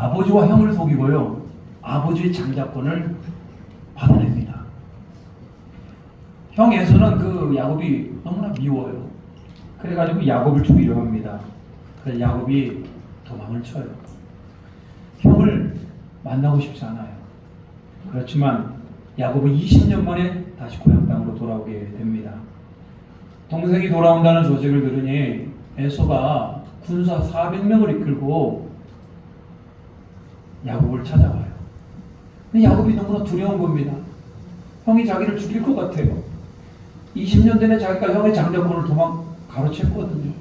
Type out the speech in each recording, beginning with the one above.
아버지와 형을 속이고요, 아버지의 장자권을 받아냅니다. 형 에서는 그 야곱이 너무나 미워요. 그래가지고 야곱을 죽이려고 합니다. 그래서 야곱이 도망을 쳐요. 형을 만나고 싶지 않아요. 그렇지만 야곱은 20년 만에 다시 고향 땅으로 돌아오게 됩니다. 동생이 돌아온다는 소식을 들으니 에서가 군사 400명을 이끌고 야곱을 찾아와요. 근데 야곱이 너무나 두려운 겁니다. 형이 자기를 죽일 것 같아요. 20년 전에 자기가 형의 장자권을 가로챘거든요.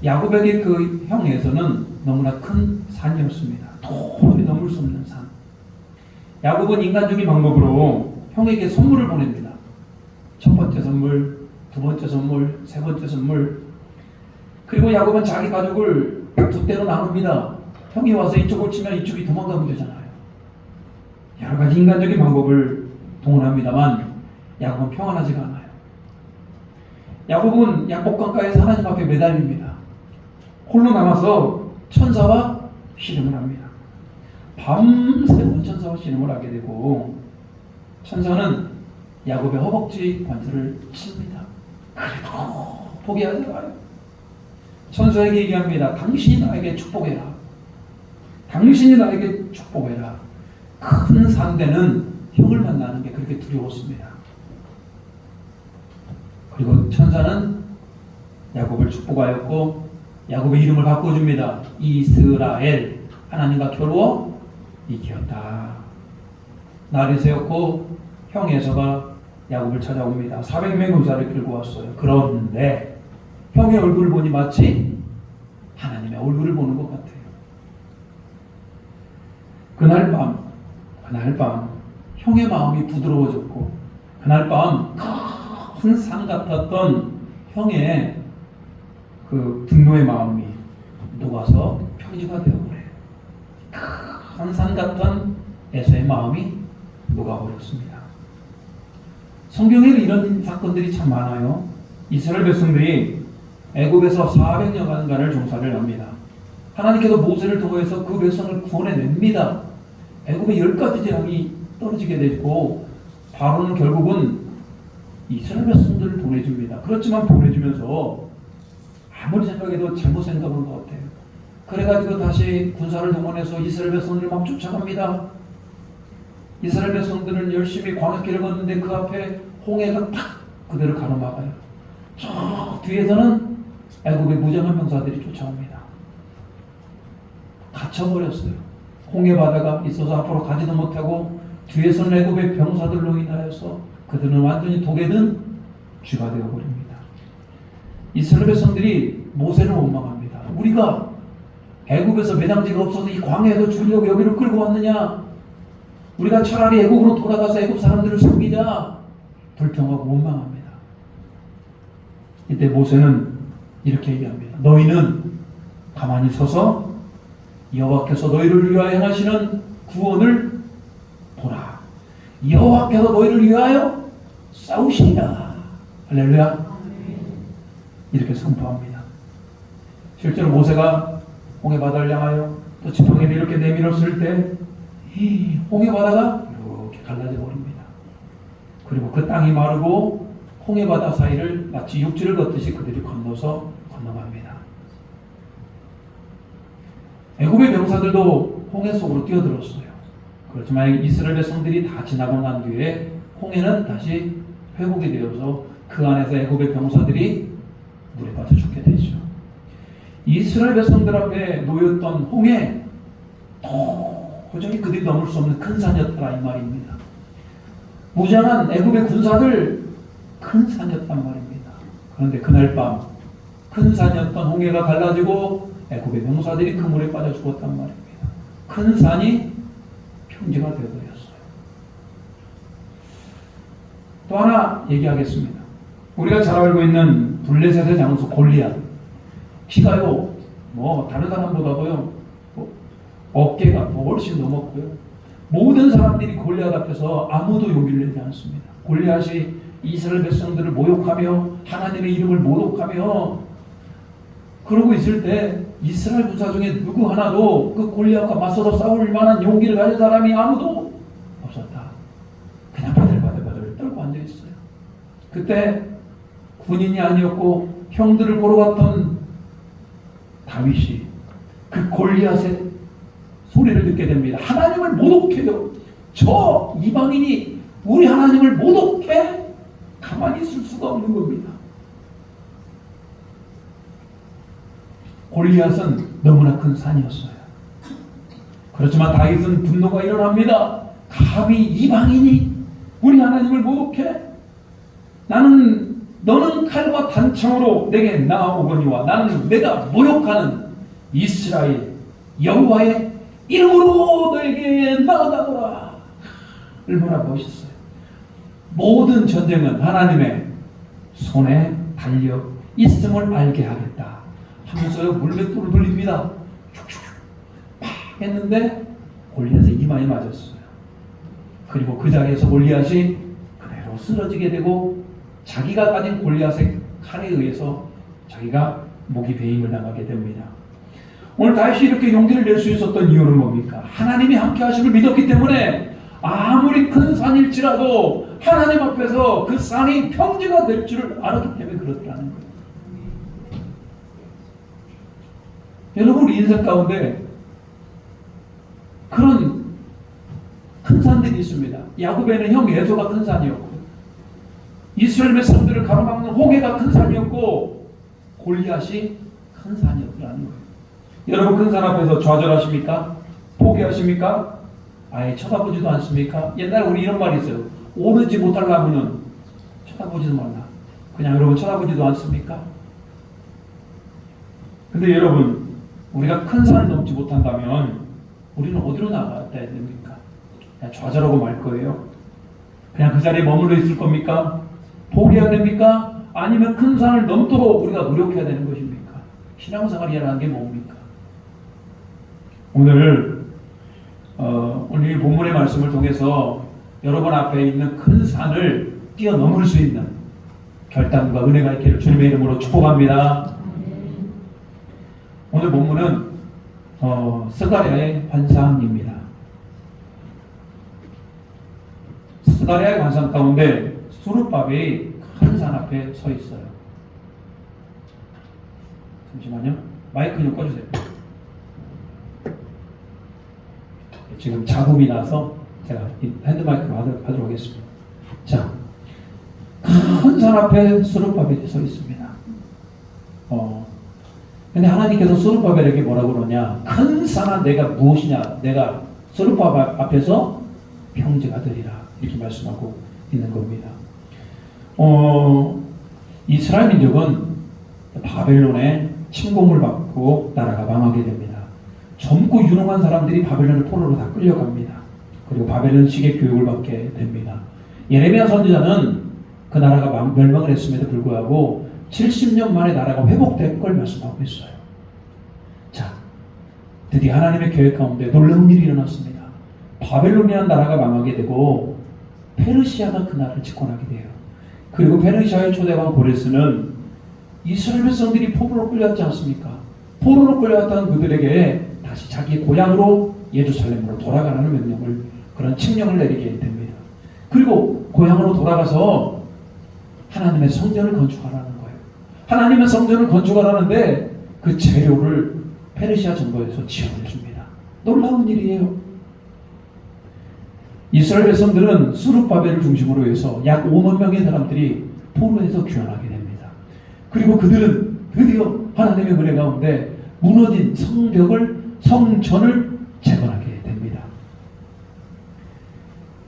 야곱에게 그 형에서는 너무나 큰 산이었습니다. 도저히 넘을 수 없는 산. 야곱은 인간적인 방법으로 형에게 선물을 보냅니다. 첫 번째 선물, 두 번째 선물, 세 번째 선물. 그리고 야곱은 자기 가족을 두 대로 나눕니다. 형이 와서 이쪽을 치면 이쪽이 도망가면 되잖아요. 여러 가지 인간적인 방법을 동원합니다만 야곱은 평안하지가 않아요. 야곱은 약복강가에서 하나님 앞에 매달립니다. 홀로 남아서 천사와 씨름을 합니다. 밤새워 천사와 씨름을 하게 되고, 천사는 야곱의 허벅지 관절을 칩니다. 그래도 포기하지 마요. 천사에게 얘기합니다. 당신이 나에게 축복해라. 당신이 나에게 축복해라. 큰 산대는 형을 만나는 게 그렇게 두려웠습니다. 그리고 천사는 야곱을 축복하였고 야곱의 이름을 바꿔줍니다. 이스라엘, 하나님과 겨루어 이기었다. 날이 새었고 형 에서가 야곱을 찾아옵니다. 400명의 군사를 끌고 왔어요. 그런데 형의 얼굴을 보니 마치 하나님의 얼굴을 보는 것 같아요. 그날 밤 형의 마음이 부드러워졌고, 그날 밤 큰 산 같았던 형의 그 분노의 마음이 녹아서 평지가 되어버려요. 큰 산 같던 에서의 마음이 녹아버렸습니다. 성경에는 이런 사건들이 참 많아요. 이스라엘 백성들이 애굽에서 400여년간을 종살이를 합니다. 하나님께서 모세를 통해서 그 백성을 구원해냅니다. 애굽의 10가지 재앙이 떨어지게 되고 바로는 결국은 이스라엘 백성들을 보내줍니다. 그렇지만 보내주면서 아무리 생각해도 잘못 생각한 것 같아요. 그래가지고 다시 군사를 동원해서 이스라엘 백성들을 막 쫓아갑니다. 이스라엘 백성들은 열심히 광야길을 걷는데 그 앞에 홍해가 탁 그대로 가로막아요. 저 뒤에서는 애굽의 무장한 병사들이 쫓아옵니다. 갇혀버렸어요. 홍해 바다가 있어서 앞으로 가지도 못하고 뒤에서는 애굽의 병사들로 인하여서 그들은 완전히 독에 든 쥐가 되어버립니다. 이스라엘 백성들이 모세를 원망합니다. 우리가 애굽에서 매장지가 없어서 이 광야에서 죽이려고 여기를 끌고 왔느냐? 우리가 차라리 애굽으로 돌아가서 애굽 사람들을 섬기자. 불평하고 원망합니다. 이때 모세는 이렇게 얘기합니다. 너희는 가만히 서서 여호와께서 너희를 위하여 행하시는 구원을 보라. 여호와께서 너희를 위하여 싸우시리라. 할렐루야. 이렇게 선포합니다. 실제로 모세가 홍해 바다를 향하여 또 지팡이를 이렇게 내밀었을 때 이 홍해 바다가 이렇게 갈라져 버립니다. 그리고 그 땅이 마르고 홍해 바다 사이를 마치 육지를 걷듯이 그들이 건너갑니다. 애굽의 병사들도 홍해 속으로 뛰어들었어요. 그렇지만 이스라엘 백성들이 다 지나고 난 뒤에 홍해는 다시 회복이 되어서 그 안에서 애굽의 병사들이 물에 빠져 죽게 되죠. 이스라엘 백성들 앞에 놓였던 홍해, 도저히 그들이 넘을 수 없는 큰 산이었더라 이 말입니다. 무장한 애굽의 군사들 큰 산이었단 말입니다. 그런데 그날 밤 큰 산이었던 홍해가 갈라지고 애굽의 병사들이 그 물에 빠져 죽었단 말입니다. 큰 산이 평지가 되어버렸어요. 또 하나 얘기하겠습니다. 우리가 잘 알고 있는 블레셋의 장수 골리앗, 키가요 다른 사람보다도요 어깨가 훨씬 넘었고요. 모든 사람들이 골리앗 앞에서 아무도 용기를 내지 않습니다. 골리앗이 이스라엘 백성들을 모욕하며 하나님의 이름을 모독하며 그러고 있을 때 이스라엘 군사 중에 누구 하나도 그 골리앗과 맞서서 싸울 만한 용기를 가진 사람이 아무도 없었다. 그냥 바들바들 떨고 앉아있어요. 그때 군인이 아니었고 형들을 보러 갔던 다윗이 그 골리앗의 소리를 듣게 됩니다. 하나님을 모독해요. 저 이방인이 우리 하나님을 모독해? 가만히 있을 수가 없는 겁니다. 골리앗은 너무나 큰 산이었어요. 그렇지만 다윗은 분노가 일어납니다. 감히 이방인이 우리 하나님을 모독해? 너는 칼과 단창으로 내게 나아오거니와 나는 내가 모욕하는 이스라엘 여호와의 이름으로 너에게 나아가노라. 얼마나 멋있어요. 모든 전쟁은 하나님의 손에 달려 있음을 알게 하겠다 하면서 물맷돌을 돌립니다. 팍 했는데 골리앗의 이마에 맞았어요. 그리고 그 자리에서 골리앗이 그대로 쓰러지게 되고 자기가 가진 골리앗의 칼에 의해서 자기가 목이 베임을 당하게 됩니다. 오늘 다윗이 이렇게 용기를 낼 수 있었던 이유는 뭡니까? 하나님이 함께 하심을 믿었기 때문에 아무리 큰 산일지라도 하나님 앞에서 그 산이 평지가 될 줄을 알았기 때문에 그렇다는 거예요. 여러분 우리 인생 가운데 그런 큰 산들이 있습니다. 야곱에는 형 에서가 큰 산이었고 이스라엘 백성들을 가로막는 홍해가 큰 산이었고 골리앗이 큰 산이었다는 거예요. 여러분 큰 산 앞에서 좌절하십니까? 포기하십니까? 아예 쳐다보지도 않습니까? 옛날에 우리 이런 말이 있어요. 오르지 못할 나무는 쳐다보지도 말라. 그냥 여러분 쳐다보지도 않습니까? 근데 여러분 우리가 큰 산을 넘지 못한다면 우리는 어디로 나가야 됩니까? 그냥 좌절하고 말 거예요? 그냥 그 자리에 머물러 있을 겁니까? 포기해야 됩니까? 아니면 큰 산을 넘도록 우리가 노력해야 되는 것입니까? 신앙생활이라는 게 뭡니까? 오늘 이 본문의 말씀을 통해서 여러분 앞에 있는 큰 산을 뛰어넘을 수 있는 결단과 은혜가 있기를 주님의 이름으로 축복합니다. 오늘 본문은 스가랴의 환상입니다. 스가랴의 환상 가운데 수르바벨이 큰 산 앞에 서 있어요. 잠시만요. 마이크 좀 꺼주세요. 지금 잡음이 나서 제가 핸드마이크로 하도록 하겠습니다. 자, 큰 산 앞에 수르바벨이 서 있습니다. 근데 하나님께서 수르바벨에게 뭐라고 그러냐? 큰 산아 내가 무엇이냐? 내가 수르바벨 앞에서 평지가 되리라. 이렇게 말씀하고 있는 겁니다. 이스라엘 민족은 바벨론의 침공을 받고 나라가 망하게 됩니다. 젊고 유능한 사람들이 바벨론의 포로로 다 끌려갑니다. 그리고 바벨론식의 교육을 받게 됩니다. 예레미야 선지자는 그 나라가 멸망을 했음에도 불구하고 70년 만에 나라가 회복된 걸 말씀하고 있어요. 자, 드디어 하나님의 계획 가운데 놀라운 일이 일어났습니다. 바벨론이라는 나라가 망하게 되고 페르시아가 그 나라를 집권하게 돼요. 그리고 페르시아의 초대왕 고레스는 이스라엘 백성들이 포로로 끌려왔지 않습니까? 포로로 끌려왔던 그들에게 다시 자기 고향으로 예루살렘으로 돌아가라는 명령을, 그런 칙령을 내리게 됩니다. 그리고 고향으로 돌아가서 하나님의 성전을 건축하라는 거예요. 하나님의 성전을 건축하라는데 그 재료를 페르시아 정부에서 지원해 줍니다. 놀라운 일이에요. 이스라엘 백성들은 수르바벨을 중심으로 해서 약 5만 명의 사람들이 포로에서 귀환하게 됩니다. 그리고 그들은 드디어 하나님의 은혜 가운데 무너진 성전을 재건하게 됩니다.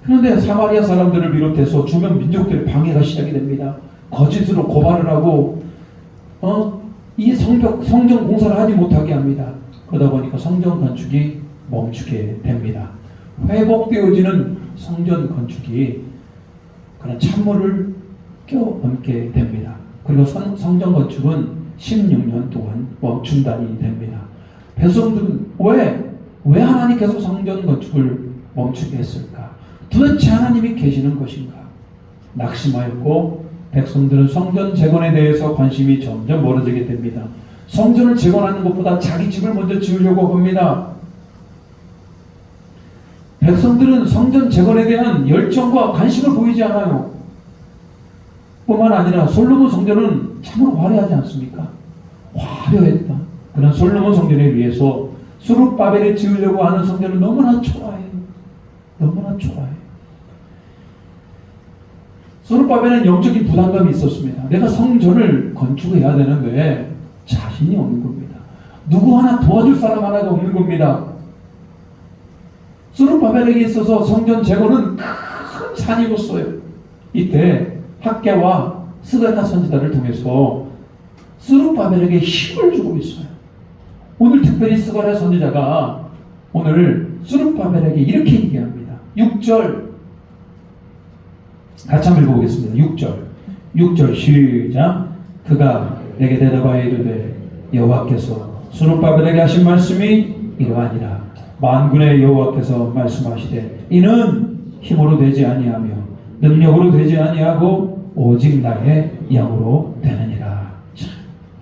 그런데 사마리아 사람들을 비롯해서 주변 민족들의 방해가 시작이 됩니다. 거짓으로 고발을 하고 이 성전 공사를 하지 못하게 합니다. 그러다 보니까 성전 건축이 멈추게 됩니다. 회복되어지는 성전 건축이 그런 찬물을 껴얹게 됩니다. 그리고 성전 건축은 16년 동안 멈춘다니 됩니다. 백성들은 왜 하나님께서 성전 건축을 멈추게 했을까? 도대체 하나님이 계시는 것인가? 낙심하였고 백성들은 성전 재건에 대해서 관심이 점점 멀어지게 됩니다. 성전을 재건하는 것보다 자기 집을 먼저 지으려고 합니다. 백성들은 성전 재건에 대한 열정과 관심을 보이지 않아요. 뿐만 아니라 솔로몬 성전은 참으로 화려하지 않습니까? 화려했다. 그런 솔로몬 성전에 비해서 스룹바벨에 지으려고 하는 성전은 너무나 초라해요. 너무나 초라해요. 스룹바벨은 영적인 부담감이 있었습니다. 내가 성전을 건축해야 되는데 자신이 없는 겁니다. 누구 하나 도와줄 사람 하나가 없는 겁니다. 스룹바벨에게 있어서 성전 재건은 큰 산이었어요. 이때 학개와 스가랴 선지자를 통해서 스룹바벨에게 힘을 주고 있어요. 오늘 특별히 스가랴 선지자가 오늘 스룹바벨에게 이렇게 얘기합니다. 6절 같이 한번 읽어보겠습니다. 6절 시작. 그가 내게 대답하여 이르되 여호와께서 스룹바벨에게 하신 말씀이 이러하니라. 만군의 여호와께서 말씀하시되 이는 힘으로 되지 아니하며 능력으로 되지 아니하고 오직 나의 영으로 되느니라. 참,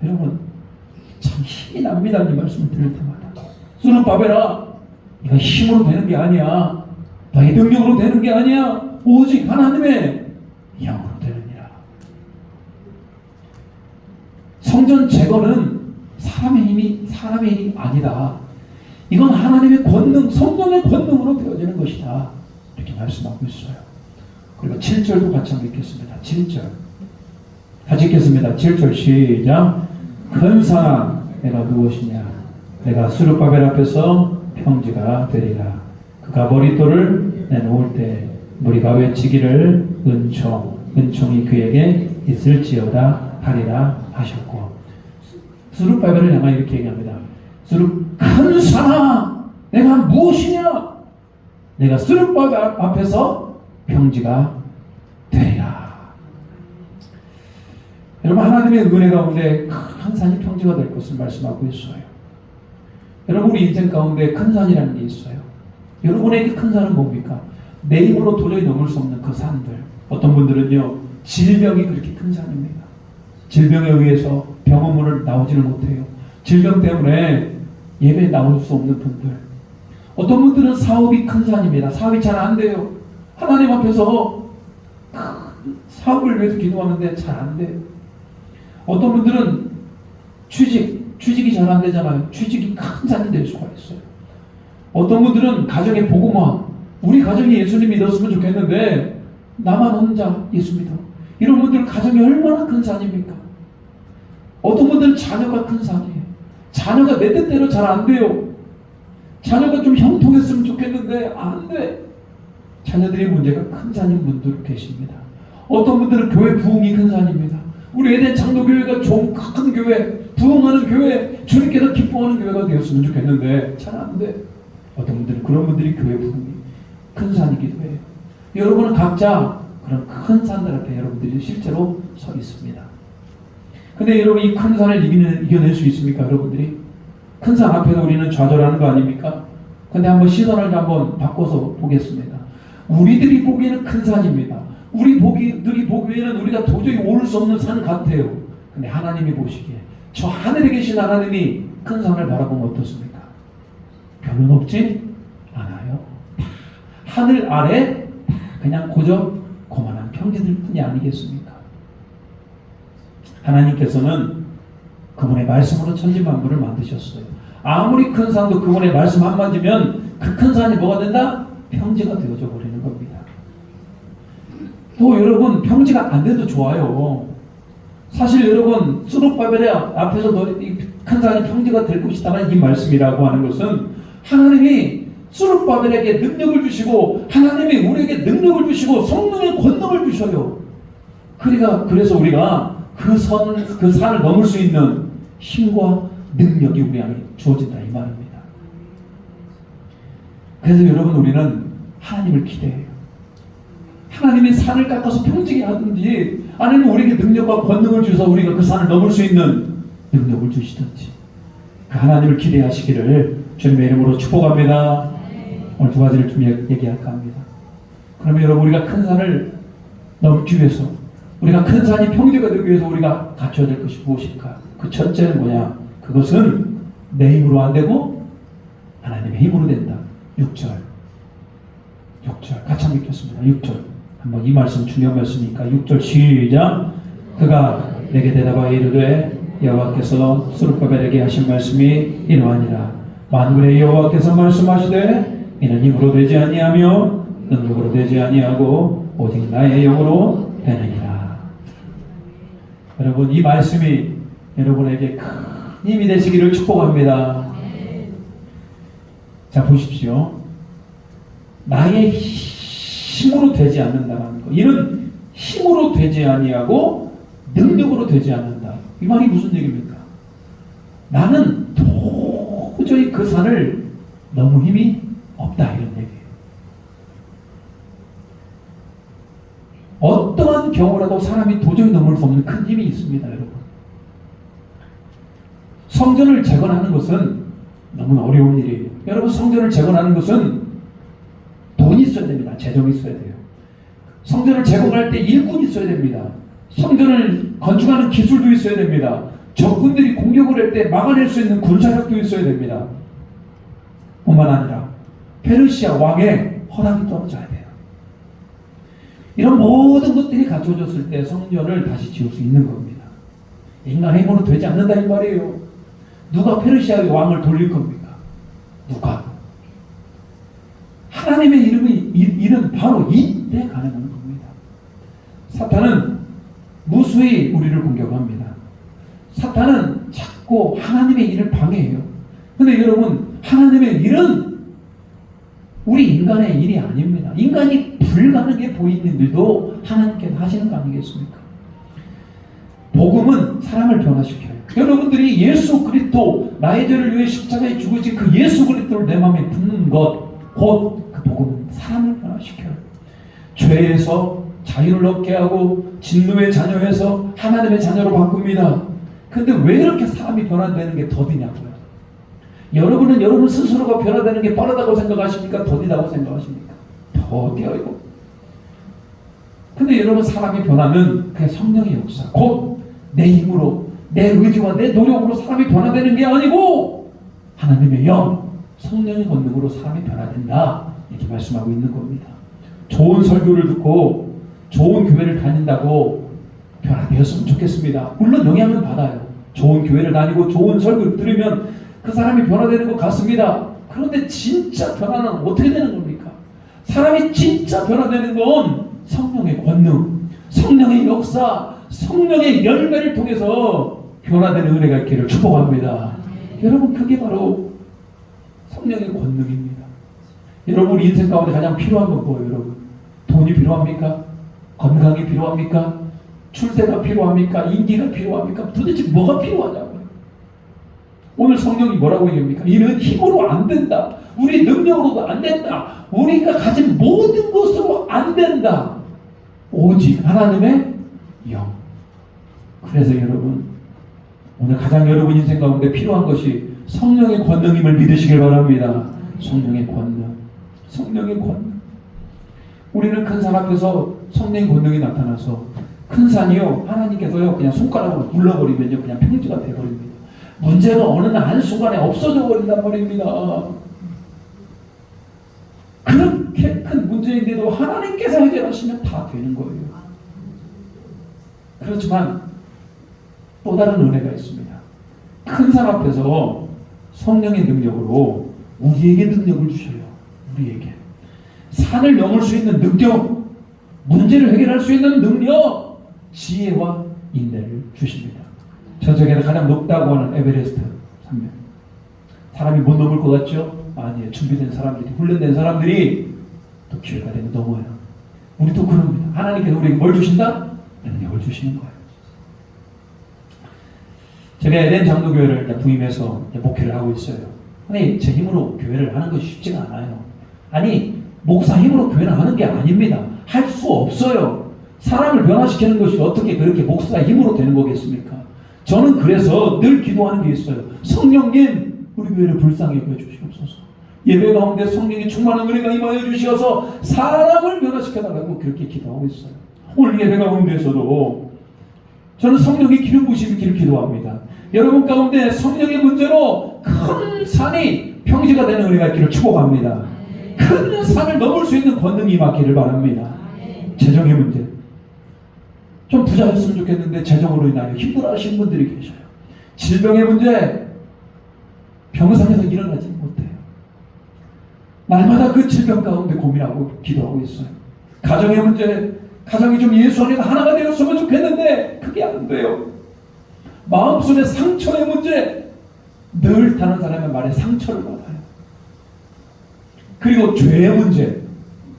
여러분 참 힘이 납니다. 이 말씀을 들을 때마다. 스룹바벨아, 이거 힘으로 되는 게 아니야. 너의 능력으로 되는 게 아니야. 오직 하나님의 영으로 되느니라. 성전 재건은 사람의 힘이 아니다. 이건 하나님의 권능, 성령의 권능으로 되어지는 것이다. 이렇게 말씀하고 있어요. 그리고 7절도 같이 한번 읽겠습니다. 7절 같이 읽겠습니다. 7절 시작. 큰 산 내가 무엇이냐? 내가 스룹바벨 앞에서 평지가 되리라. 그가 머릿돌을 내놓을 때 무리가 외치기를 은총이 그에게 있을지어다 하리라 하셨고, 스룹바벨을 향하여 이렇게 얘기합니다. 큰 산아 내가 무엇이냐? 내가 스룹바벨 앞에서 평지가 되리라. 여러분, 하나님의 은혜 가운데 큰 산이 평지가 될 것을 말씀하고 있어요. 여러분, 우리 인생 가운데 큰 산이라는 게 있어요. 여러분에게 큰 산은 뭡니까? 내 힘으로 도저히 넘을 수 없는 그 산들. 어떤 분들은요, 질병이 그렇게 큰 산입니다. 질병에 의해서 병원문을 나오지를 못해요. 질병 때문에 예배에 나올 수 없는 분들. 어떤 분들은 사업이 큰 산입니다. 사업이 잘 안 돼요. 하나님 앞에서 사업을 위해서 기도하는데 잘 안 돼요. 어떤 분들은 취직이 잘 안 되잖아요. 취직이 큰 산이 될 수가 있어요. 어떤 분들은 가정의 복음화, 우리 가정이 예수님 믿었으면 좋겠는데 나만 혼자 예수 믿어. 이런 분들 가정이 얼마나 큰 산입니까? 어떤 분들은 자녀가 큰 산이에요. 자녀가 내 뜻대로 잘 안 돼요. 자녀가 좀 형통했으면 좋겠는데 안 돼. 자녀들의 문제가 큰 산인 분들 계십니다. 어떤 분들은 교회 부흥이 큰 산입니다. 우리 에덴 장로교회가 좀 큰 교회, 부흥하는 교회, 주님께서 기뻐하는 교회가 되었으면 좋겠는데 잘 안 돼. 어떤 분들은 그런 분들이 교회 부흥이 큰 산이기도 해요. 여러분은 각자 그런 큰 산들 앞에 여러분들이 실제로 서 있습니다. 근데 여러분, 이 큰 산을 이겨낼 수 있습니까? 여러분들이 큰 산 앞에서 우리는 좌절하는 거 아닙니까? 근데 한번 시선을 한번 바꿔서 보겠습니다. 우리들이 보기에는 큰 산입니다. 우리들이 보기에는 우리가 도저히 오를 수 없는 산 같아요. 근데 하나님이 보시기에 저 하늘에 계신 하나님이 큰 산을 바라보면 어떻습니까? 별로 높지 않아요. 하늘 아래 그냥 고저 고만한 평지들 뿐이 아니겠습니까? 하나님께서는 그분의 말씀으로 천지만물을 만드셨어요. 아무리 큰 산도 그분의 말씀 한마디면 그 큰 산이 뭐가 된다? 평지가 되어져 버리는 겁니다. 또 여러분, 평지가 안 돼도 좋아요. 사실 여러분, 스룹바벨의 앞에서 큰 산이 평지가 될 것이다라는 이 말씀이라고 하는 것은 하나님이 스룹바벨에게 능력을 주시고 하나님이 우리에게 능력을 주시고 성령의 권능을 주셔요. 그래서 우리가 그 산을 넘을 수 있는 힘과 능력이 우리에게 주어진다 이 말입니다. 그래서 여러분, 우리는 하나님을 기대해요. 하나님이 산을 깎아서 평지게 하든지 아니면 우리에게 능력과 권능을 주셔서 우리가 그 산을 넘을 수 있는 능력을 주시든지 그 하나님을 기대하시기를 주님의 이름으로 축복합니다. 오늘 두 가지를 좀 얘기할까 합니다. 그러면 여러분, 우리가 큰 산을 넘기 위해서, 우리가 큰 산이 평지가 되기 위해서 우리가 갖춰야 될 것이 무엇일까? 그 첫째는 뭐냐? 그것은 내 힘으로 안 되고 하나님의 힘으로 된다. 6절 같이 한번 읽겠습니다. 6절 한번 이 말씀 중요한 말씀이니까 6절 시작. 그가 내게 대답하여 이르되 여호와께서 스룹바벨에게 하신 말씀이 이러하니라. 만군의 여호와께서 말씀하시되 이는 힘으로 되지 아니하며 능력으로 되지 아니하고 오직 나의 영으로 되느니라. 여러분, 이 말씀이 여러분에게 큰 힘이 되시기를 축복합니다. 자, 보십시오. 나의 힘으로 되지 않는다는 것. 이는 힘으로 되지 아니하고 능력으로 되지 않는다. 이 말이 무슨 얘기입니까? 나는 도저히 그 산을 너무 힘이 없다, 이런 얘기예요. 어떠한 경우라도 사람이 도저히 넘을 수 없는 큰 힘이 있습니다, 여러분. 성전을 재건하는 것은 너무나 어려운 일이에요. 여러분, 성전을 재건하는 것은 돈이 있어야 됩니다. 재정이 있어야 돼요. 성전을 재건할 때 일꾼이 있어야 됩니다. 성전을 건축하는 기술도 있어야 됩니다. 적군들이 공격을 할 때 막아낼 수 있는 군사력도 있어야 됩니다. 뿐만 아니라 페르시아 왕의 허락이 떨어져야 돼요. 이런 모든 것들이 갖춰졌을 때 성전을 다시 지을 수 있는 겁니다. 인간의 힘으로 되지 않는다 이 말이에요. 누가 페르시아의 왕을 돌릴 겁니까? 누가? 하나님의 이름 바로 이때 가능한 겁니다. 사탄은 무수히 우리를 공격합니다. 사탄은 자꾸 하나님의 일을 방해해요. 근데 여러분, 하나님의 일은 우리 인간의 일이 아닙니다. 인간이 불가능해 보이는 일도 하나님께서 하시는 거 아니겠습니까? 복음은 사람을 변화시켜요. 여러분들이 예수 그리스도, 나의 죄를 위해 십자가에 죽으신 그 예수 그리스도를 내 마음에 품는 것, 곧 그 복음은 사람을 변화시켜요. 죄에서 자유를 얻게 하고 진노의 자녀에서 하나님의 자녀로 바꿉니다. 근데 왜 이렇게 사람이 변화되는 게 더디냐고요? 여러분은 여러분 스스로가 변화되는 게 빠르다고 생각하십니까? 더디다고 생각하십니까? 더디어요. 근데 여러분, 사람이 변하면 그게 성령의 역사, 곧 내 힘으로, 내 의지와 내 노력으로 사람이 변화되는 게 아니고 하나님의 영, 성령의 권능으로 사람이 변화된다, 이렇게 말씀하고 있는 겁니다. 좋은 설교를 듣고 좋은 교회를 다닌다고 변화되었으면 좋겠습니다. 물론 영향은 받아요. 좋은 교회를 다니고 좋은 설교를 들으면 그 사람이 변화되는 것 같습니다. 그런데 진짜 변화는 어떻게 되는 겁니까? 사람이 진짜 변화되는 건 성령의 권능, 성령의 역사, 성령의 열매를 통해서 변화되는 은혜가 있기를 축복합니다. 여러분, 그게 바로 성령의 권능입니다. 여러분, 인생 가운데 가장 필요한 건 뭐예요, 여러분? 돈이 필요합니까? 건강이 필요합니까? 출세가 필요합니까? 인기가 필요합니까? 도대체 뭐가 필요하냐고요? 오늘 성령이 뭐라고 얘기합니까? 이는 힘으로 안 된다. 우리 능력으로도 안 된다. 우리가 가진 모든 것으로 안 된다. 오직 하나님의 영. 그래서 여러분, 오늘 가장 여러분 인생 가운데 필요한 것이 성령의 권능임을 믿으시길 바랍니다. 성령의 권능. 성령의 권능. 우리는 큰 산 앞에서 성령의 권능이 나타나서, 큰 산이요, 하나님께서요 그냥 손가락으로 눌러버리면요 그냥 평지가 되어버립니다. 문제가 어느 날 한순간에 없어져 버린단 말입니다. 그렇게 큰 문제인데도 하나님께서 해결하시면 다 되는 거예요. 그렇지만 또 다른 은혜가 있습니다. 큰 산 앞에서 성령의 능력으로 우리에게 능력을 주셔요. 우리에게 산을 넘을 수 있는 능력, 문제를 해결할 수 있는 능력, 지혜와 인내를 주십니다. 전 세계에서 가장 높다고 하는 에베레스트 산맥, 사람이 못 넘을 것 같죠? 아니에요. 준비된 사람들이, 훈련된 사람들이 또 기회가 되면 넘어요. 우리도 그럽니다. 하나님께서 우리에게 뭘 주신다? 능력을 주시는 거예요. 제가 에덴 장로교회를 부임해서 목회를 하고 있어요. 아니, 제 힘으로 교회를 하는 것이 쉽지가 않아요. 아니, 목사 힘으로 교회를 하는 게 아닙니다. 할 수 없어요. 사람을 변화시키는 것이 어떻게 그렇게 목사의 힘으로 되는 거겠습니까? 저는 그래서 늘 기도하는 게 있어요. 성령님, 우리 교회를 불쌍히 여겨 주시옵소서. 예배 가운데 성령이 충만한 은혜가 임하여 주시어서 사람을 변화시켜달라고 그렇게 기도하고 있어요. 오늘 예배 가운데에서도 저는 성령의 기름 부심을 기도합니다. 여러분 가운데 성령의 문제로 큰 산이 평지가 되는 은혜가 있기를 축복합니다. 큰 산을 넘을 수 있는 권능이 임하기를 바랍니다. 재정의 문제. 좀 부자였으면 좋겠는데 재정으로 인하여 힘들어하시는 분들이 계셔요. 질병의 문제. 병상에서 일어나지 못해요. 날마다 그 질병 가운데 고민하고 기도하고 있어요. 가정의 문제. 가정이 좀 예수 안에서 하나가 되었으면 좋겠는데 그게 안 돼요. 마음속의 상처의 문제. 늘 다른 사람의 말에 상처를 받아요. 그리고 죄의 문제.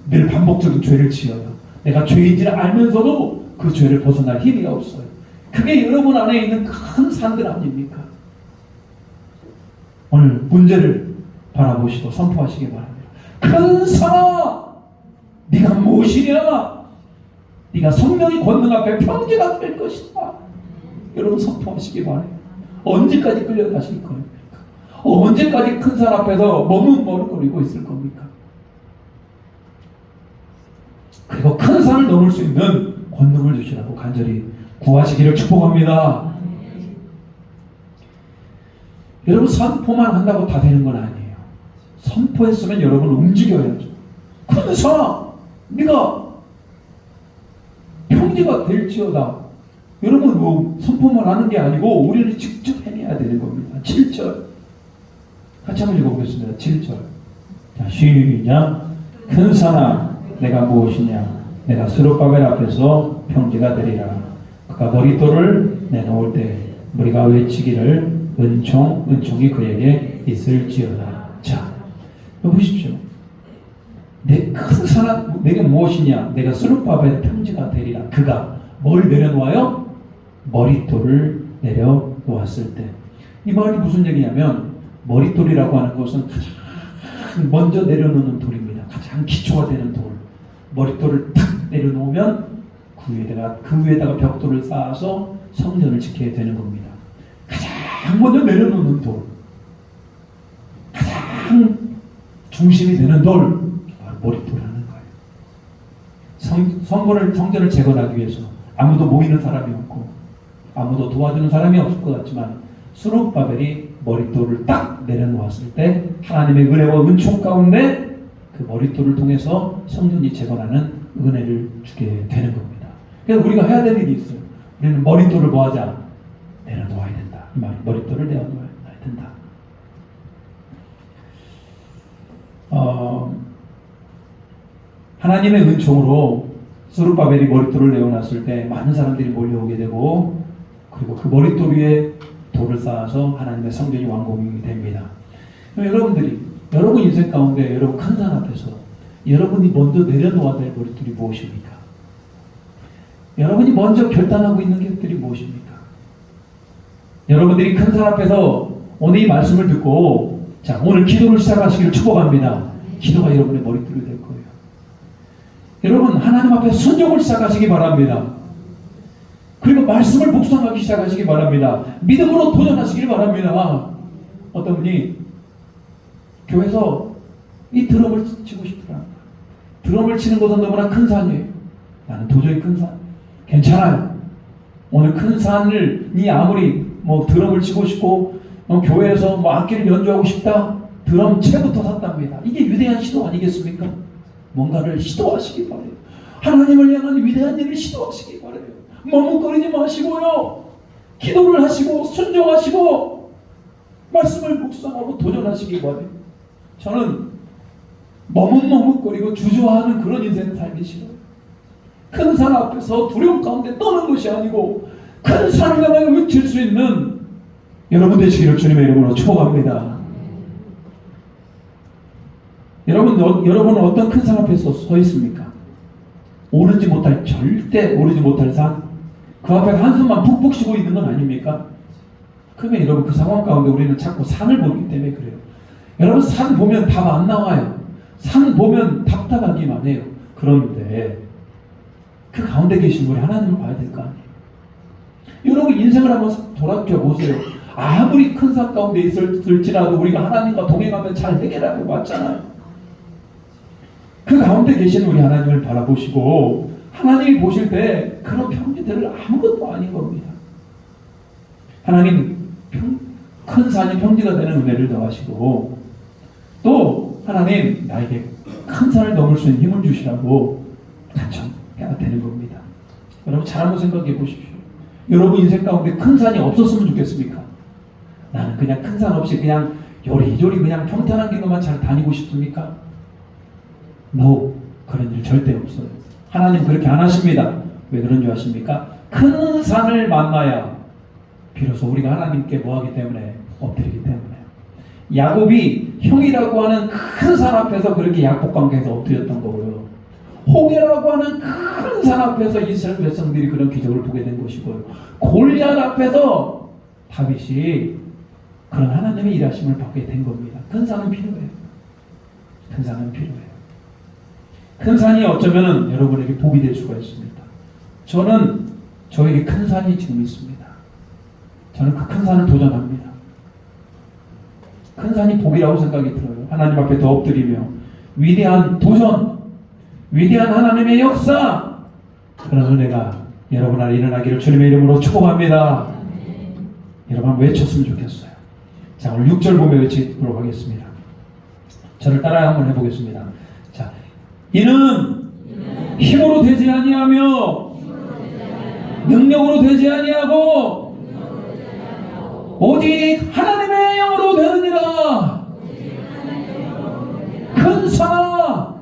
늘 반복적인 죄를 지어요. 내가 죄인지를 알면서도 그 죄를 벗어날 힘이 없어요. 그게 여러분 안에 있는 큰 산들 아닙니까? 오늘 문제를 바라보시고 선포하시기 바랍니다. 큰 산아, 네가 무엇이냐? 네가 성령의 권능 앞에 평지가 될 것이다. 여러분 선포하시기 바래요. 언제까지 끌려가실 겁니까? 언제까지 큰 산 앞에서 머뭇머뭇거리고 있을 겁니까? 그리고 큰 산을 넘을 수 있는 권능을 주시라고 간절히 구하시기를 축복합니다. 여러분 선포만 한다고 다 되는 건 아니에요. 선포했으면 여러분 움직여야죠. 큰 산아, 네가 평지가 될지어다. 여러분 뭐 선포만 하는 게 아니고 우리는 직접 해내야 되는 겁니다. 7절 같이 한번 읽어보겠습니다. 7절 자, 시작. 큰 산아 내가 무엇이냐? 내가 스룹바벨 앞에서 평지가 되리라. 그가 머릿돌을 내놓을 때 우리가 외치기를 은총이 그에게 있을지어다. 자, 보십시오. 내 큰 산아 내게 무엇이냐? 내가 스룹바벨 평지가 되리라. 그가 뭘 내려놓아요? 머릿돌을 내려놓았을 때. 이 말이 무슨 얘기냐면 머릿돌이라고 하는 것은 가장 먼저 내려놓는 돌입니다. 가장 기초가 되는 돌. 머릿돌을 탁 내려놓으면 그 위에다가 벽돌을 쌓아서 성전을 지켜야 되는 겁니다. 가장 먼저 내려놓는 돌. 가장 중심이 되는 돌. 머릿돌하는 거예요. 성전을 재건하기 위해서 아무도 모이는 사람이 없고 아무도 도와주는 사람이 없을 것 같지만 스룹바벨이 머릿돌을 딱 내려놓았을 때 하나님의 은혜와 은총 가운데 그 머릿돌을 통해서 성전이 재건하는 은혜를 주게 되는 겁니다. 그래서 우리가 해야 될 일이 있어요. 우리는 머릿돌을 뭐하자? 내려놓아야 된다. 이 말이 머릿돌을 내려놓아야 된다. 하나님의 은총으로 스룹바벨이 머릿돌을 내어놨을 때 많은 사람들이 몰려오게 되고 그리고 그 머릿돌 위에 돌을 쌓아서 하나님의 성전이 완공이 됩니다. 여러분들이 여러분 인생 가운데 여러분 큰 산 앞에서 여러분이 먼저 내려놓아야 될 머릿돌이 무엇입니까? 여러분이 먼저 결단하고 있는 것들이 무엇입니까? 여러분들이 큰 산 앞에서 오늘 이 말씀을 듣고 자 오늘 기도를 시작하시기를 축복합니다. 기도가 여러분의 머릿돌이 될 거예요. 여러분 하나님 앞에 순종을 시작하시기 바랍니다. 그리고 말씀을 묵상하기 시작하시기 바랍니다. 믿음으로 도전하시길 바랍니다. 어떤 분이 교회에서 이 드럼을 치고 싶더라. 드럼을 치는 것은 너무나 큰 산이에요. 나는 도저히 큰 산 괜찮아요. 오늘 큰 산이 아무리 뭐 드럼을 치고 싶고 교회에서 뭐 악기를 연주하고 싶다. 드럼 채부터 샀답니다. 이게 위대한 시도 아니겠습니까? 뭔가를 시도하시기 바래요. 하나님을 향한 위대한 일을 시도하시기 바래요. 머뭇거리지 마시고요. 기도를 하시고 순종하시고 말씀을 묵상하고 도전하시기 바래요. 저는 머뭇거리고 주저하는 그런 인생을 살기 싫어요. 큰 산 앞에서 두려움 가운데 떠는 것이 아니고 큰 산을 향하여 외칠 수 있는 여러분 되시기를 주님의 이름으로 축복합니다. 여러분은 어떤 큰 산 앞에 서 있습니까? 절대 오르지 못할 산? 그 앞에 한숨만 푹푹 쉬고 있는 건 아닙니까? 그러면 여러분 그 상황 가운데 우리는 자꾸 산을 보기 때문에 그래요. 여러분 산 보면 답 안 나와요. 산 보면 답답하기만 해요. 그런데 그 가운데 계신 우리 하나님을 봐야 될 거 아니에요. 여러분 인생을 한번 돌아켜 보세요. 아무리 큰 산 가운데 있을지라도 우리가 하나님과 동행하면 잘 해결하고 왔잖아요. 그 가운데 계신 우리 하나님을 바라보시고 하나님이 보실 때 그런 평지들을 아무것도 아닌 겁니다. 하나님 큰 산이 평지가 되는 은혜를 더하시고, 또 하나님 나에게 큰 산을 넘을 수 있는 힘을 주시라고 간청해야 되는 겁니다. 여러분 잘 한번 생각해 보십시오. 여러분 인생 가운데 큰 산이 없었으면 좋겠습니까? 나는 그냥 큰 산 없이 그냥 요리조리 그냥 평탄한 길로만 잘 다니고 싶습니까? No, 그런 일 절대 없어요. 하나님 그렇게 안 하십니다. 왜 그런 줄 아십니까? 큰 산을 만나야 비로소 우리가 하나님께 뭐하기 때문에? 엎드리기 때문에. 야곱이 형이라고 하는 큰 산 앞에서 그렇게 약복관계에서 엎드렸던 거고요. 홍해라고 하는 큰 산 앞에서 이스라엘 백성들이 그런 기적을 보게 된 것이고요. 골리앗 앞에서 다윗이 그런 하나님의 일하심을 받게 된 겁니다. 큰 산은 필요해요. 큰 산은 필요해요. 큰 산이 어쩌면 여러분에게 복이 될 수가 있습니다. 저는 저에게 큰 산이 지금 있습니다. 저는 그 큰 산을 도전합니다. 큰 산이 복이라고 생각이 들어요. 하나님 앞에 더 엎드리며 위대한 도전, 위대한 하나님의 역사, 그런 은혜가 여러분 안에 일어나기를 주님의 이름으로 축복합니다. 여러분 외쳤으면 좋겠어요. 자, 오늘 6절 보며 외치도록 하겠습니다. 저를 따라 한번 해보겠습니다. 자, 이는 힘으로 되지 아니하며 능력으로 되지 아니하고 오직 하나님의 영으로 되느니라. 큰 산아,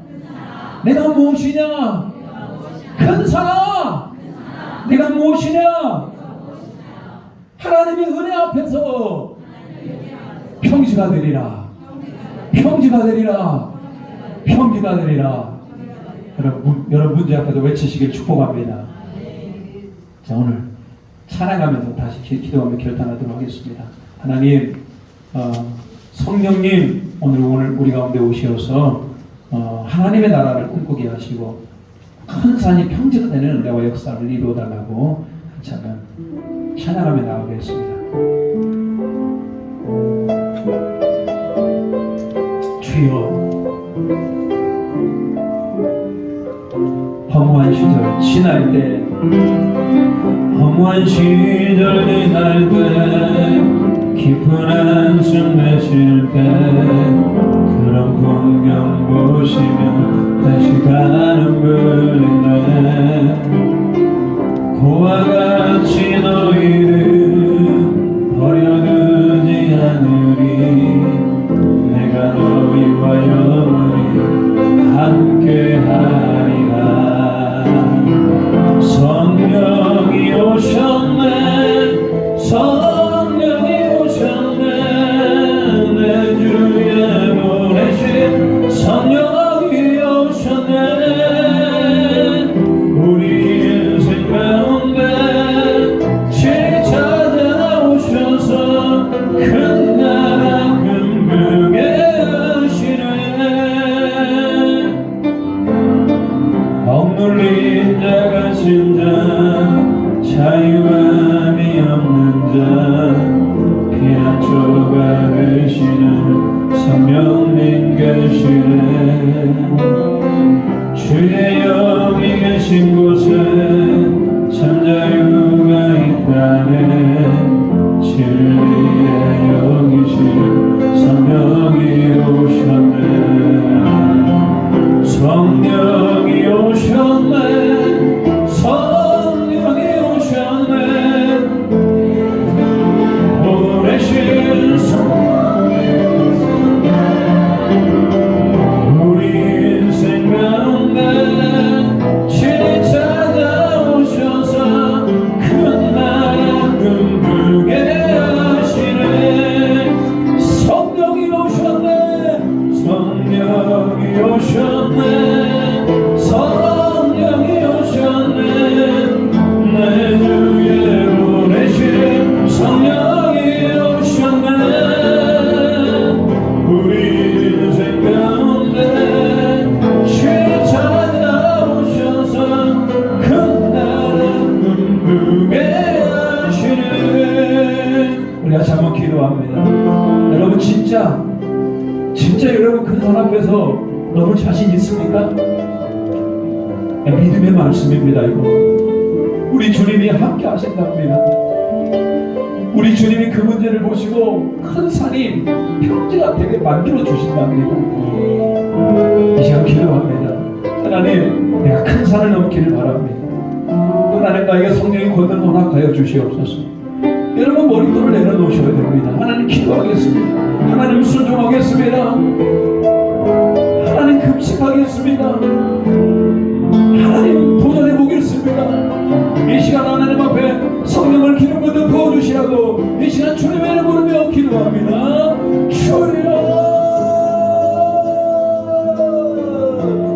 내가 무엇이냐? 큰 산아, 내가 무엇이냐? 하나님의 은혜 앞에서 평지가 되리라. 평지가 되리라. 평지가 되리라. 여러분 문제 앞에도 외치시길 축복합니다. 자, 오늘 찬양하면서 다시 기도하며 결단하도록 하겠습니다. 하나님, 성령님 오늘 우리 가운데 오셔서 하나님의 나라를 꿈꾸게 하시고 큰 산이 평지가 되는 은혜와 역사를 이루어달라고 잠깐 찬양하며 나가겠습니다. 주여, 허무한 시절 지날 때, 허무한 시절 지날 때, 깊은 한숨 내쉴 때, 그런 풍경 보시며 다시 가는 분인데, 고와 같이 너희를 버려두지 않으리. 내가 너희와 영원히 함께하리라. 성령이 오셨네, 성령이 오셨네, 내 주에 보내신 성령이 오셨네. 우리 인생 가운데 찾아오셔서 큰 나라 꿈꾸게 억눌린 자 가진 자 자유함이 없는 자 피난처가 되시는 성령님 계시네. 주의 영이 계신 곳에 참 자유가 있다네. 진리의 영이신 성령이 오셨네. 성령이 오셨네, 성령이 오셨네, 보내신 성령이 오셨네. 우리 인생 가운데 친히 찾아오셔서 큰 나라 꿈꾸게 하시네. 성령이 오셨네, 성령이 오셨네, 성령이 오셨네, 내 주에 보내신 성령이 오셨네. 우리 인생 가운데 친히 찾아오셔서 큰 나라 꿈꾸게 하시네. 우리 다시 한번 기도합니다. 여러분 진짜 여러분 큰 산 앞에서 넘을 자신 있습니까? 믿음의 말씀입니다. 이거 우리 주님이 함께 하신답니다. 우리 우리 주님이 그 문제를 보시고 큰 산이 평지가 되게 만들어 주신답니다. 이 시간 기도합니다. 하나님, 내가 큰 산을 넘기를 바랍니다. 또 나는 나에게 성령이 권능 허락하여 주시옵소서. 여러분 머릿돌을 내려놓으셔야 됩니다. 하나님 기도하겠습니다. 하나님 순종하겠습니다. 하나님 금식하겠습니다. 하나님 도전해 보겠습니다. 이 시간 하나님 앞에 성령을 기름 부어 부어주시라고 이 시간 주님의 이름 부르며 기도합니다. 주여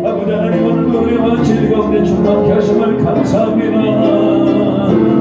아버지 하나님, 오늘 노래와 진리 가운데 충만케 하심을 감사합니다.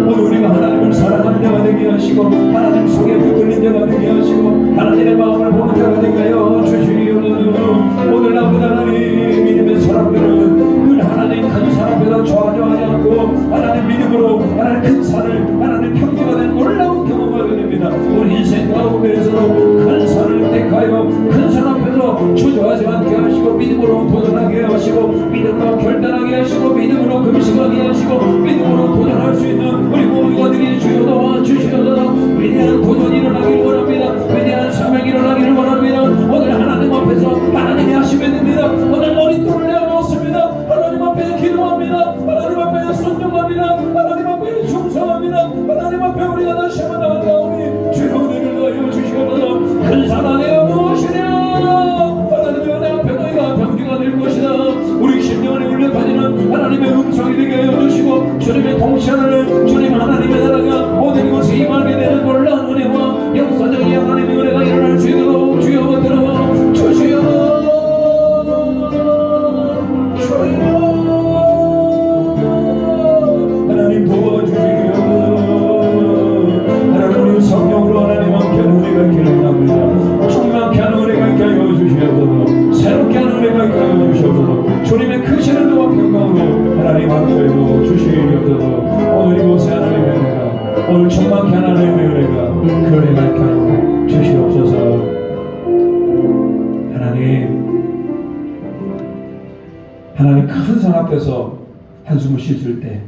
오늘 우리가 하나님을 사랑하는 자가 되게 하시고 하나님 속에 붙들린 자가 되게 하시고 하나님의 마음을 보는 자가 되게 하여 주시옵소서. 오늘 아버지 하나님, 믿음의 사람들은 늘 하나님 큰 산 앞에서 좌절하지 않고 하나님 믿음으로 하나님 큰 산을 하나님 평지가 된 놀라운 경험을 하게 됩니다. 우리 인생 가운데에서도 큰 산을 택하여 큰 산 앞에서 주저하지 않게 하시고 믿음으로 도전하게 하시고 믿음으로 결단하게 하시고 믿음으로 금식하게 하시고 믿음으로 도전할 수 있는 우리 모두가 되게 주여 도와주시옵소서. 위대한 도전이 일어나기를 원합니다. 위대한 사명이 일어나기를 원합니다. 오늘 하나님 앞에서 하나님이 하시면 됩니다. 오늘 머릿돌을 내어놓습니다. 하나님 앞에 기도합니다. 하나님 앞에 순종합니다. 하나님 앞에 충성합니다. 하나님 앞에 우리가 다시 한번 나아가오니 주여 은혜를 더하여 주시옵소서. 큰 산 안에 무엇이냐 하나님의 은혜 앞에 너희가 병기가 될 것이다. 우리 심령에 울려 퍼지는 하나님의 음성이 되게 하여 주시고 주님의 통치하는 주님 하나님의 나라가 모든 이곳에 임하게 되는 놀라운 은혜와 역사적인 하나님의 은혜가 일어날 수 있도록 주여 들어와 주시옵소서. 하나님 도와주시옵소서. 하나님 우리 성령으로 하나님 함께 은혜가 있기를 원합니다. 충만케 하는 은혜가 있게 하여 주시옵소서. 새롭게 하는 은혜가 있게 하여 주시옵소서. 주님의 크신 은혜와 평강으로 하나님 함께 하여 주시옵소서. 오늘 이곳에 하나님의 은혜가 오늘 충만케 하나님의 은혜가 그 은혜가 있게 하여 주시옵소서. 하나님 큰 산 앞에서 한숨을 쉴 때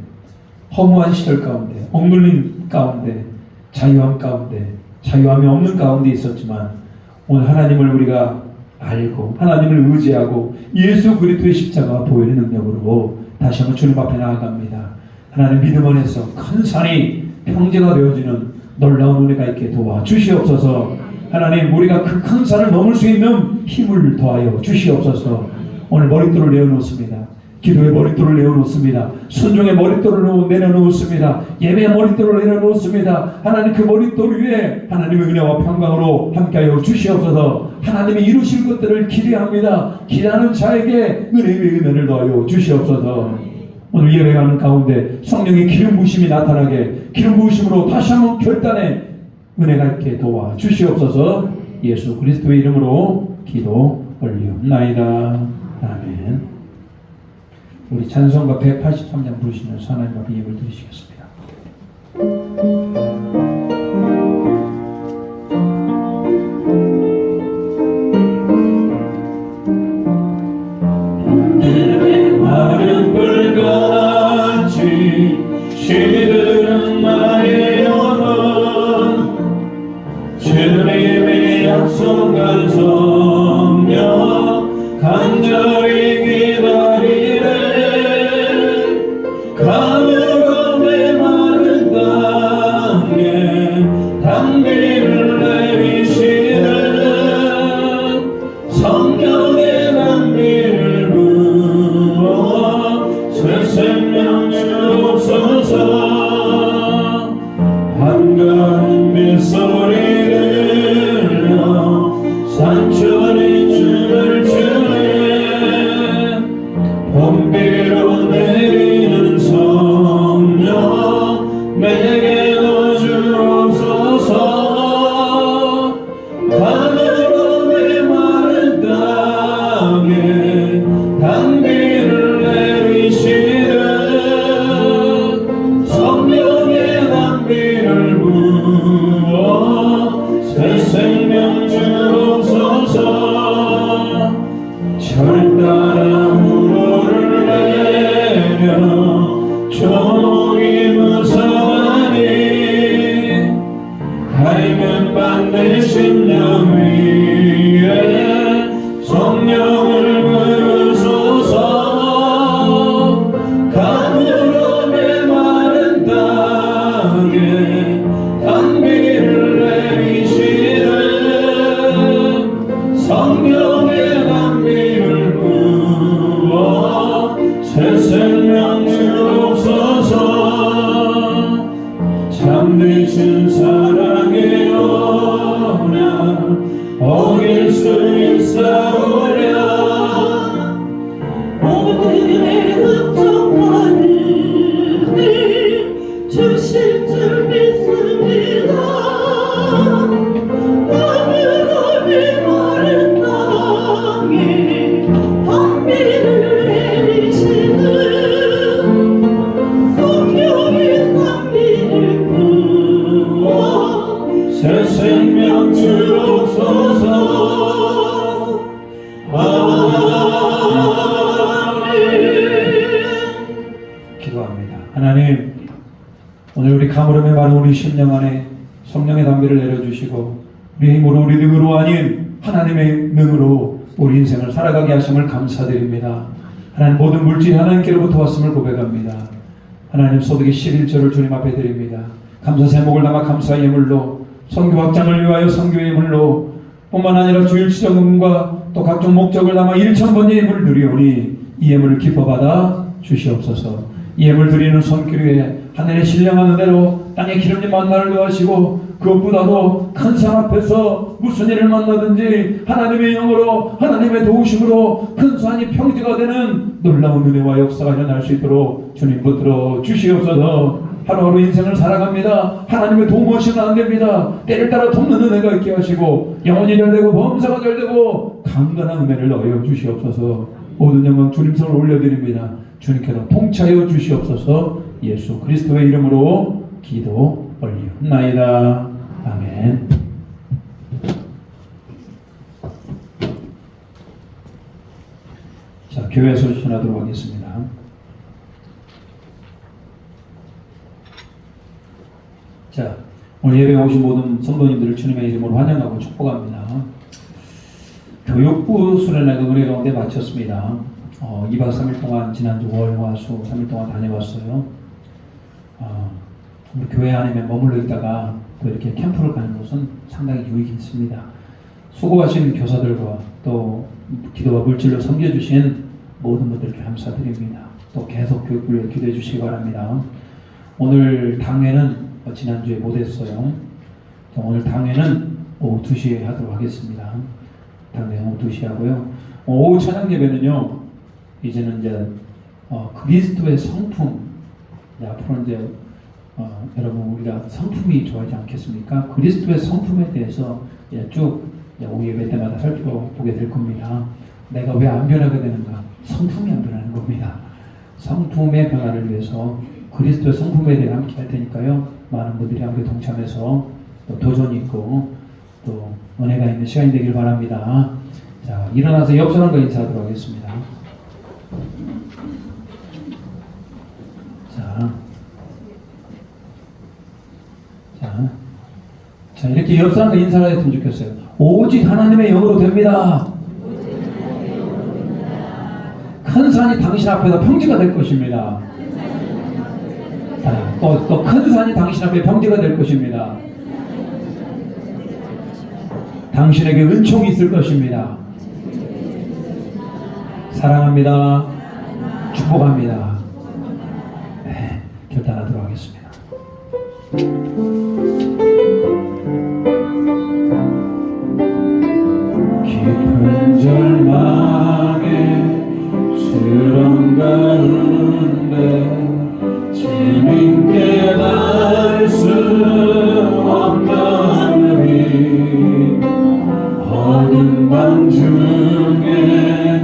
허무한 시절 가운데 억눌린 가운데 자유함 가운데 자유함이 없는 가운데 있었지만 오늘 하나님을 우리가 알고 하나님을 의지하고 예수 그리스도의 십자가 보혈의 능력으로 다시 한번 주님 앞에 나아갑니다. 하나님 믿음 안에서 큰 산이 평지가 되어지는 놀라운 은혜가 있게 도와주시옵소서. 하나님 우리가 그 큰 산을 넘을 수 있는 힘을 더하여 주시옵소서. 오늘 머릿돌을 내어놓습니다. 기도의 머릿돌을 내어놓습니다. 순종의 머릿돌을 내려놓습니다. 예배의 머릿돌을 내려놓습니다. 하나님 그 머릿돌 위에 하나님의 은혜와 평강으로 함께하여 주시옵소서. 하나님이 이루실 것들을 기대합니다. 기대하는 자에게 은혜의 은혜를 더하여 주시옵소서. 오늘 예배하는 가운데 성령의 기름 부으심이 나타나게 기름 부으심으로 다시 한번 결단에 은혜가 있게 도와 주시옵소서. 예수 그리스도의 이름으로 기도 올리옵나이다. 아멘. 우리 찬송가 183장 부르시면서 하나님 앞에 예배를 드리시겠습니다. 마른 불같이 시드는 나의 영혼 주님의 약속한 성령 간절히 기다리네. 가물고 메마른 땅에 단비를 내리시는 성령의 단비를 부어 새 생명 주옵소서. 한가운 빗소리 들려 산천이 춤을 추네. 봄비로 내리는 성령 내게도 주옵소서. 하늘로 메마른 땅에 단비를 내리시는 성령의 단비를 부어 새 생명 주옵소서. 성령의 담비를 부어 새 생명 주옵소서. 잠드신 사랑의 연약 어길 수 있사오랴. 오늘의 흡족한 은혜 주실 줄 믿습니다. 나무가 메마른 땅에 단비를 내리시는 성령의 단비를 부어 새 생명 주옵소서. 기도합니다. 하나님, 오늘 우리 가물음에 마른 우리 심령 안에 성령의 담비를 내려주시고 우리 힘으로 우리 능으로 아닌 하나님의 능으로 우리 인생을 살아가게 하심을 감사드립니다. 하나님, 모든 물질이 하나님께로부터 왔음을 고백합니다. 하나님, 소득의 11조를 주님 앞에 드립니다. 감사 제목을 담아 감사의 예물로, 선교 확장을 위하여 선교의 예물로, 뿐만 아니라 주일 지정금과 또 각종 목적을 담아 1,000번의 예물을 드리오니 이 예물을 기뻐 받아 주시옵소서. 이 예물 드리는 손길 위에 하늘의 신령한 은혜로 땅의 기름진 만나를 더하시고, 그것보다도 큰 산 앞에서 무슨 일을 만나든지 하나님의 영으로, 하나님의 도우심으로 큰 산이 평지가 되는 놀라운 은혜와 역사가 일어날 수 있도록 주님 붙들어 주시옵소서. 하루하루 인생을 살아갑니다. 하나님의 도움 없이는 안 됩니다. 때를 따라 돕는 은혜가 있게 하시고 영혼이 잘되고 범사가 잘되고 강건한 은혜를 넣어 주시옵소서. 모든 영광 주님 손을 올려드립니다. 주님께서 통치하여 주시옵소서. 예수 그리스도의 이름으로 기도 올리옵나이다. 아멘. 자, 교회 소식 전하도록 하겠습니다. 자, 오늘 예배에 오신 모든 성도님들을 주님의 이름으로 환영하고 축복합니다. 교육부 수련회가 은혜 가운데 마쳤습니다. 2박 3일 동안 지난주 월, 화, 수 3일 동안 다녀왔어요. 우리 교회 안에 머물러 있다가 또 이렇게 캠프를 가는 것은 상당히 유익이 있습니다. 수고하신 교사들과 또 기도와 물질로 섬겨주신 모든 분들께 감사드립니다. 또 계속 교육부를 기도해 주시기 바랍니다. 오늘 당회는 지난주에 못했어요. 오늘 당회는 오후 2시에 하도록 하겠습니다. 당회는 오후 2시에 하고요. 오후 찬양 예배는요, 이제는 이제 그리스도의 성품, 앞으로 이제 여러분 우리가 성품이 좋아하지 않겠습니까? 그리스도의 성품에 대해서 쭉 오후 예배 때마다 살펴보게 될 겁니다. 내가 왜 안 변하게 되는가? 성품이 안 변하는 겁니다. 성품의 변화를 위해서 그리스도의 성품에 대해 함께 할 테니까요. 많은 분들이 함께 동참해서 또 도전이 있고 또 은혜가 있는 시간이 되길 바랍니다. 자, 일어나서 옆 사람과 인사하도록 하겠습니다. 자, 이렇게 옆 사람과 인사를 했으면 좋겠어요. 오직 하나님의 영으로 됩니다. 큰 산이 당신 앞에서 평지가 될 것입니다. 또 큰 산이 당신 앞에 평지가 될 것입니다. 당신에게 은총이 있을 것입니다. 사랑합니다. 축복합니다. 네, 결단하도록 하겠습니다. 깊은 절망에 수렁 가운데 주님 깨달을 수 없는 의 어두운 밤 중에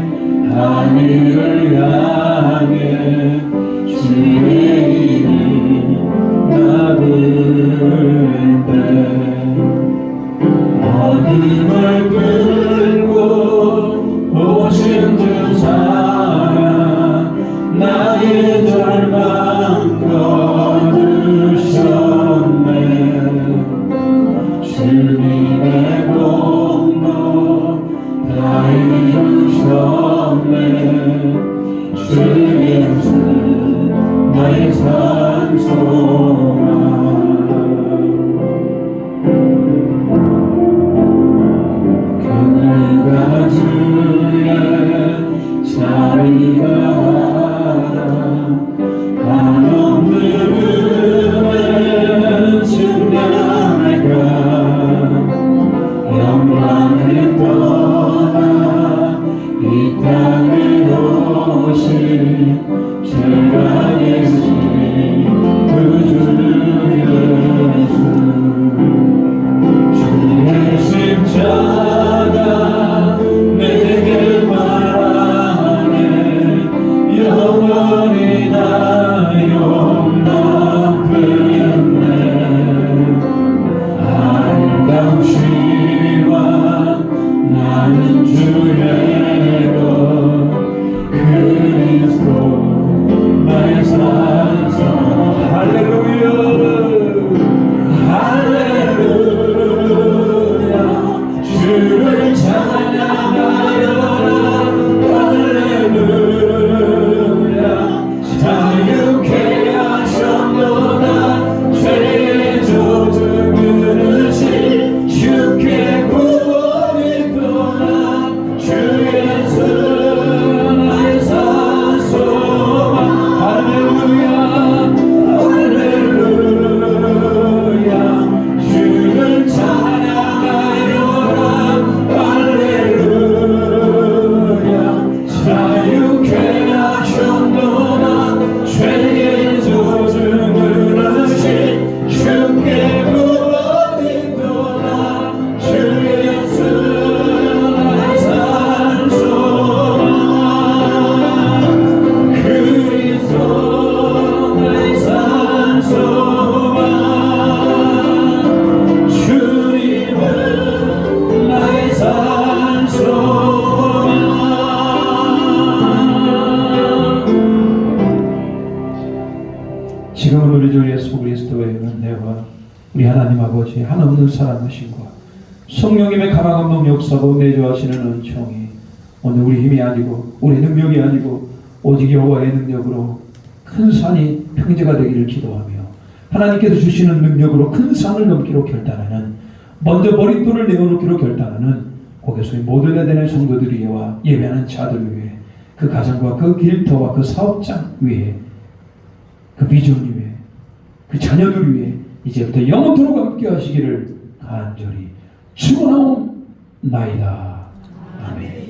하늘을 향해 주의 이름 나부를 때 어둠을 끌고 오신 주 사랑 나의 절망 거두셨네. 주님의 공로 다 이루셨네. 주님 삶 나의 산소망 그늘과 주 예수 나의 산소망 할렐루야 할렐루야 주를 찬양하여라 할렐루야 자유케 하셨도다 죄의 조증을 하신 주께 구원이도다 주 예수 나의 산소망 그리스도 나의 산소망 주님은 나의 산소망 지금은 우리 주 예수 그리스도의 은혜와 우리 하나님 아버지의 한없는 사랑하심과 성령님의 가망없는 역사고 내주하시는 은총이 오늘 우리 힘이 아니고 우리 능력이 아니고 오직 여호와의 능력으로 큰 산이 평지가 되기를 기도하며 하나님께서 주시는 능력으로 큰 산을 넘기로 결단하는 먼저 머릿돌을 내어놓기로 결단하는 고개 속의 모든 에덴의 성도들 위에와 예배하는 자들 위에 그 가정과 그 길터와 그 사업장 위에 그 비전 위에 그 자녀들 위에 이제부터 영원토록 함께 하시기를 간절히 축원하옵나이다. 아멘.